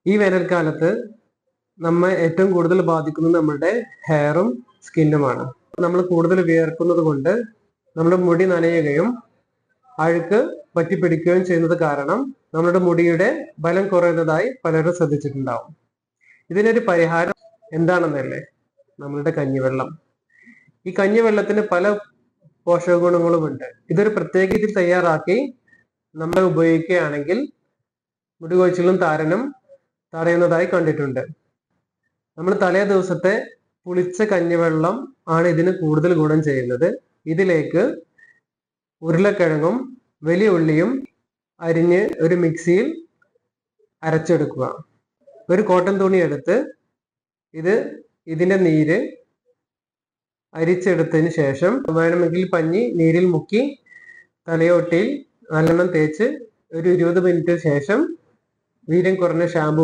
ഈ വേനൽക്കാലത്ത് നമ്മെ ഏറ്റവും കൂടുതൽ ബാധിക്കുന്നത് നമ്മുടെ ഹെയറും സ്കിന്നുമാണ്. നമ്മൾ കൂടുതൽ വിയർക്കുന്നത് കൊണ്ട് നമ്മുടെ മുടി നനയുകയും അഴുക്ക് പറ്റിപ്പിടിക്കുകയും ചെയ്യുന്നത് കാരണം നമ്മുടെ മുടിയുടെ ബലം കുറയുന്നതായി പലരും ശ്രദ്ധിച്ചിട്ടുണ്ടാവും. ഇതിനൊരു പരിഹാരം എന്താണെന്നല്ലേ? നമ്മളുടെ കഞ്ഞിവെള്ളം. ഈ കഞ്ഞിവെള്ളത്തിന് പല പോഷക ഗുണങ്ങളുമുണ്ട്. ഇതൊരു പ്രത്യേക രീതിയിൽ തയ്യാറാക്കി നമ്മൾ ഉപയോഗിക്കുകയാണെങ്കിൽ മുടി കൊഴിച്ചിലും താരനും തടയുന്നതായി കണ്ടിട്ടുണ്ട്. നമ്മൾ തലേ ദിവസത്തെ പുളിച്ച കഞ്ഞിവെള്ളം ആണ് ഇതിന് കൂടുതൽ ഗുണം ചെയ്യുന്നത്. ഇതിലേക്ക് ഉരുളക്കിഴങ്ങും വലിയ ഉള്ളിയും അരിഞ്ഞ് ഒരു മിക്സിയിൽ അരച്ചെടുക്കുക. ഒരു കോട്ടൺ തുണി എടുത്ത് ഇതിന്റെ നീര് അരിച്ചെടുത്തതിന് ശേഷം വേണമെങ്കിൽ പഞ്ഞി നീരിൽ മുക്കി തലയോട്ടിയിൽ നല്ലെണ്ണം തേച്ച് ഒരു 20 മിനിറ്റ് ശേഷം വീര്യം കുറഞ്ഞ ഷാമ്പു